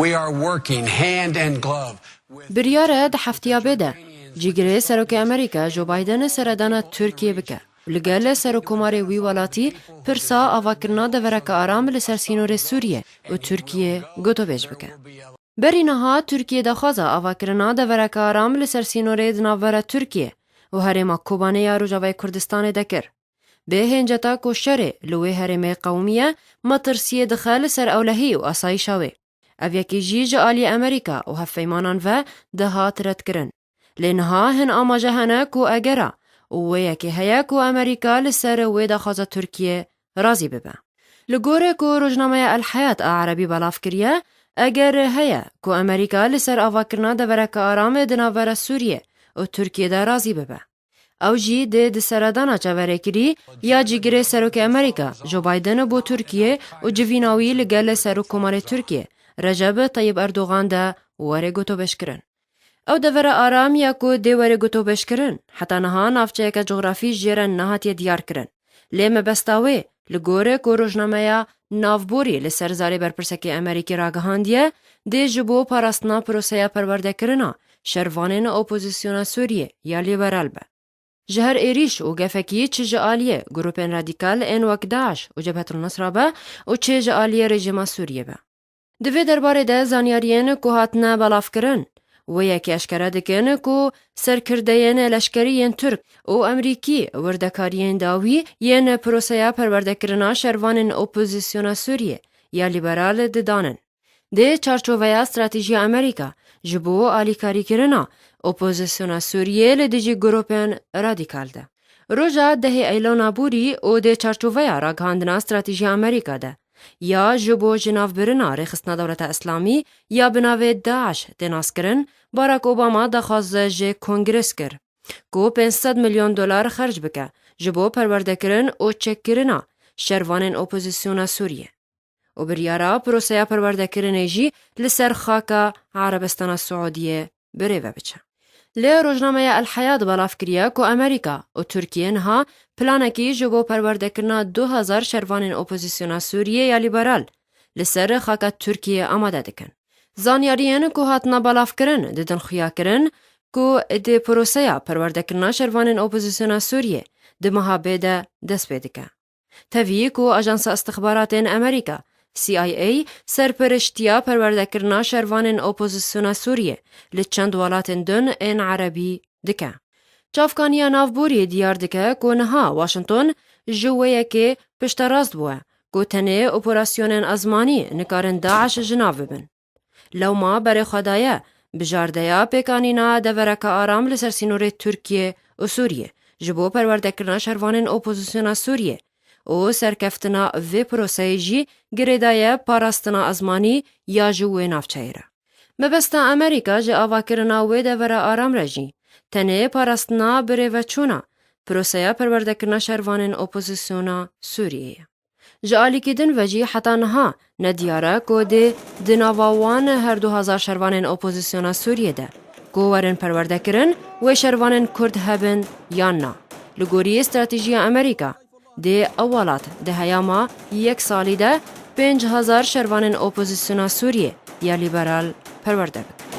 We are working hand and glove with بریاره ده هفتیا بده جگره سروک امریکا جو بایدن سردانا ترکیه بکه لگل سروکوماری وی ولاتی پرسا آواکرنا ده ورک آرام لسر سینور سوریه و ترکیه گوتو بیج بکه. برینها ترکیه ده خوازا آواکرنا ده ورک آرام لسر سینور دناور ترکیه و هرما کوبانه یا روجاوی کردستان دکر. به هنجتا کشره لوی هرمه قومیه مطرسیه دخل سر اولهی و آسایشاوی. اویکی جیج آلی امریکا و هفیمانان و ده هات رد کرن. لنها هن آماجه هنه کو اگره و یکی هیا کو امریکا لسر ویدا خوزا ترکیه رازی ببه. لگوره کو روزنامه الحیات عربی بلاف کریه اگر هیا کو امریکا لسر آواکرنا ده ورک آرام دناور سوریه و ترکیه ده رازی ببه. او جی ده سردانا چاوره کری یا جیگره سروک امریکا جو بایدن بو ترکیه و جویناوی لگل سروک کمار ترکیه رجب طیب اردوغان ده واره گوتو بشکرن. او دور آرام یا کو ده واره گوتو بشکرن حتی نها نافچه که جغرافی جیرن نهاتی دیار کرن. لیم بستاوه لگوره کو روزنامه یا نافبوری لسرزاری برپرسکی امریکی راگهاندیه ده جبو پاراستنا پروسیا پرورده کرنا شروانین اپوزیسیون سوریه یا لیبرال به. جهر ایریش و گفکی چه جالیه گروپین رادیکال این وک داعش و جبهة النصر به و چه جالیه رژیم سوریه به. دوی درباره ده زانیارین که هاتنه بلاف کرن و یکی اشکره دکن که سرکردین لشکریین ترک و امریکی وردکارین داوی ین پروسیا پرورده کرنا شروانین اپوزیسیون سوریه یا لیبرال ددانن. ده چارچوبه استراتژی امریکا جبو آلیکاری کرنا اپوزیسیون سوریه لدیجی گروپین رادیکال ده. روژا ده ایلونا بوری او ده چارچوبه راگهاندنا استراتژی امریکا ده. یا جبو جناف برنا رخصنا دولت اسلامی یا بناوه داعش دناس کرن باراک اوباما دخواست جه کنگرس کر. کو 500 میلیون دلار خرج بکه جبو پرورده کرن او چک کرنا شروانین اپوزیسیون سوریه. و بریارا پروسیا پرورده کرنه جی لسر خاکا عربستان سعودیه بریوه بچه. لی روزنامه الحیات بلاف کریا که امریکا و ترکیه نها پلانکی جبو پرورده کرنا 2000 شروانین اپوزیسیون سوریه یا لیبرال لسر خاکا ترکیه آماده دکن. زانیارین که هاتنا بلاف کرن دیدن خویا کرن که دی پروسیا پرورده کرنا شروانین اپوزیسیون سوریه دی محابه ده دست بیدکن. تاوی که اجانس استخبارات امریکا CIA سرپرشتیا پرورده کرنا شروانین اپوزیسیون سوریه لچند ولات دن این عربی دکه. چافکانیا نافبوری دیار دکه که نها واشنطن جوه که پشت راست بوه که تنه اپراسیون ازمانی نکارن داعش جناب ببن. لو ما بر خدایه بجاردیا پیکانینا دورک آرام لسر سینور ترکیه و سوریه جبو پرورده کرنا شروانین اپوزیسیون سوریه او سرکفتنا و پروسیجی گریدای پاراستنا ازمانی یا جوه نافچهیره. مبستا امریکا جه آوا کرنا و دور آرام رجی تنه پاراستنا بره و چونا پروسیا پرورده کرنا شروانین اپوزیسیونا سوریه. جه آلی کدن وجی حتی نها ندیاره که ده دناواوان هر 2000 شروانین اپوزیسیونا سوریه ده که ورن پرورده کرن و شروانین کرد هبن یا نه. لگوری استراتیجی امریکا ده اولات ده هیاما یک سالی ده 5000 شروانین اپوزیسیون سوریه یا لیبرال پرورده بکن.